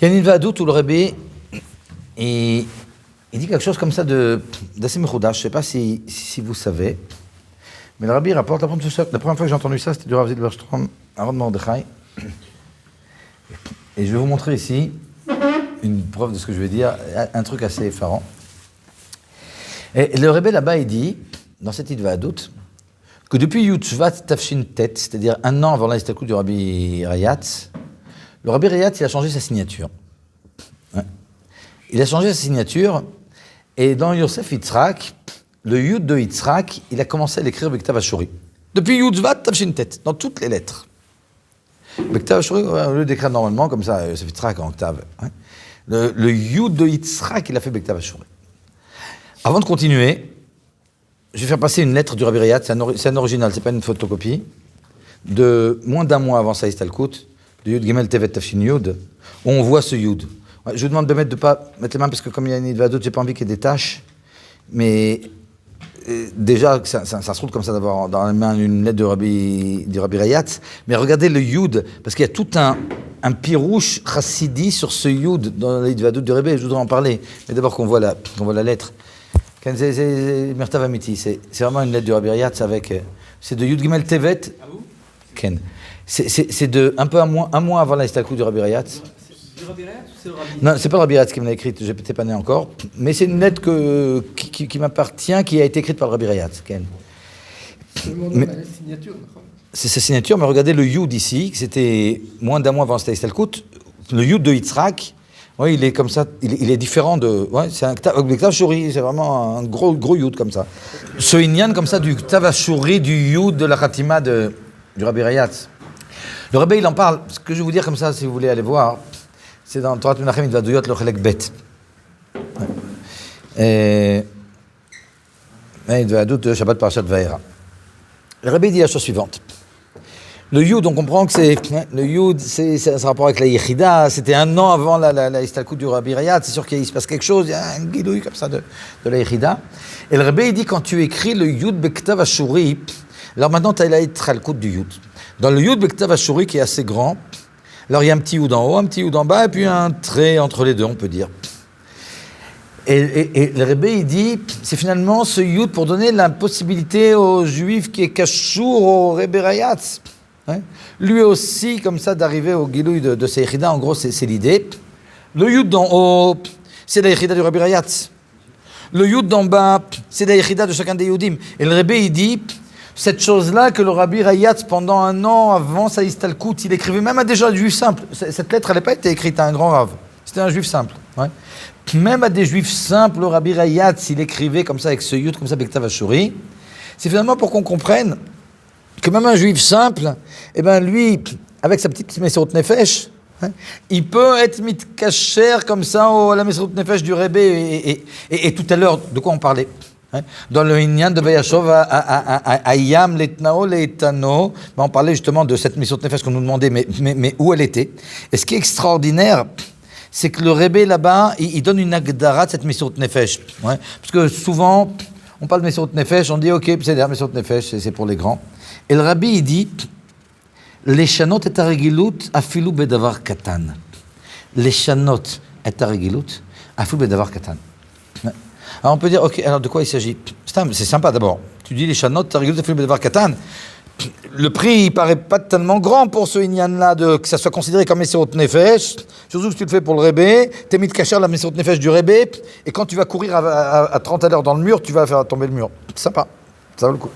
Il y a une Vadout où le Rebbe, il dit quelque chose comme ça d'assez mechoudash. Je ne sais pas si vous savez, mais le Rabbi rapporte, la première fois que j'ai entendu ça, c'était du Rav Zilberstrom, Aaron Mordechai. Et je vais vous montrer ici une preuve de ce que je vais dire, un truc assez effarant. Et le Rebbe là-bas, il dit, dans cette Vadout, que depuis Yud-Shvat Tafshin Tet, c'est-à-dire un an avant l'Aïstakout du Rabbi Rayatz, le Rabbi Rayatz, il a changé sa signature. Ouais. Il a changé sa signature, et dans Yosef Yitzhak, le Yud de Yitzhak, il a commencé à l'écrire Bektav Ashuri. Depuis Yud-Shvat Tafshin Tet, dans toutes les lettres. Bektav Ashuri, au lieu d'écrire normalement, comme ça, Yosef Yitzhak en octave. Ouais. Le Yud de Yitzhak, il a fait Bektav Ashuri. Avant de continuer, je vais faire passer une lettre du Rabbi Rayatz, c'est un original, c'est pas une photocopie, de moins d'un mois avant Saïs Talkut, de Yud Gimel Tevet Tafshin Yud, où on voit ce Yud. Ouais, je vous demande de ne pas mettre les mains, parce que comme il y a une Vadout, j'ai pas envie qu'il y ait des taches, mais déjà, ça se trouve comme ça d'avoir dans la main une lettre du Rabbi Rayatz, mais regardez le Yud, parce qu'il y a tout un pirouche chassidi sur ce Yud dans la Vadout du Rebbe, je voudrais en parler, mais d'abord qu'on voit la lettre. C'est Mertav Amiti, c'est vraiment une lettre du Rabbi Rayatz avec, c'est de Yud Gimel Tevet. Ah vous Ken. C'est de un peu un mois avant l'Aïstakout du Rabbi Rayatz. C'est du Rabbi Rayatz ou c'est le Rabbi? Non, c'est pas le Rabbi Rayatz qui me l'a écrite, j'étais pas né encore, mais c'est une lettre qui m'appartient, qui a été écrite par le Rabbi Rayatz. Ken. C'est sa signature, mais regardez le Yud ici, c'était moins d'un mois avant l'Aïstakout, le Yud de Yitzhak. Oui, il est comme ça, il est différent de... Ouais, c'est un Bektav Ashuri, c'est vraiment un gros Yud comme ça. Ce Inyan comme ça du Bektav Ashuri, du Yud de la Khatima du Rabbi Rayatz. Le Rebbe, il en parle, ce que je vais vous dire comme ça, si vous voulez aller voir, c'est dans Torat Menachem Midvadouyot, le Chelek Bet. Et Midvadout de Shabbat Parashat Vayera. Le Rebbe dit la chose suivante. Le Yud, on comprend que le Yud, c'est un rapport avec la Yechida, c'était un an avant la Istalkout du Rabbi Rayatz, c'est sûr qu'il se passe quelque chose, il y a un guidouille comme ça de la Yechida. Et le Rebbe, il dit, quand tu écris le Yud Bektav Ashuri, alors maintenant tu as la Istalkout du Yud. Dans le Yud Bektav Ashuri, qui est assez grand, alors il y a un petit Yud en haut, un petit Yud en bas, et puis un trait entre les deux, on peut dire. Et le Rebbe, il dit, c'est finalement ce Yud pour donner la possibilité aux Juifs qui est Kashour au Rebbe Rayatz. Ouais. Lui aussi, comme ça, d'arriver au Gilouï de ses Yechida, en gros, c'est l'idée. Le Yud d'en haut, c'est la Yechida du Rabbi Rayatz. Le Yud d'en bas, c'est la Yechida de chacun des Yudim. Et le Rebbe, il dit, cette chose-là que le Rabbi Rayatz, pendant un an avant sa Istalkout, il écrivait même à des Juifs simples. Cette lettre, elle n'a pas été écrite à un grand Rav. C'était un Juif simple. Ouais. Même à des Juifs simples, le Rabbi Rayatz, il écrivait comme ça, avec ce Yud, comme ça, Bektav Ashuri. C'est finalement pour qu'on comprenne que même un Juif simple, eh ben lui, avec sa petite Mesirut Nefesh, hein, il peut être mitkacher comme ça à la Mesirut Nefesh du Rebbe. Et tout à l'heure, de quoi on parlait hein, dans le Inyan de Vayashov à Yam, l'Etnao, l'Etano, on parlait justement de cette Mesirut Nefesh qu'on nous demandait, mais où elle était. Et ce qui est extraordinaire, c'est que le Rebbe là-bas, il donne une agdara de cette Mesirut Nefesh. Ouais, parce que souvent, on parle de Mesirut Nefesh, on dit ok, c'est la Mesirut Nefesh, c'est pour les grands. Et le Rabbi, il dit, les chanot et haregilut afilou bedavar katan. Les chanot et haregilut afilou bedavar katan. Alors on peut dire, ok, alors de quoi il s'agit? C'est sympa d'abord. Tu dis les chanot et haregilut afilou bedavar katan. Le prix, il paraît pas tellement grand pour ce inyan-là, que ça soit considéré comme Mesirut Nefesh. Surtout que tu le fais pour le Rebbe, t'es mis de cacher la Mesirut Nefesh du Rebbe, et quand tu vas courir à 30 à l'heure dans le mur, tu vas faire tomber le mur. C'est sympa, ça vaut le coup.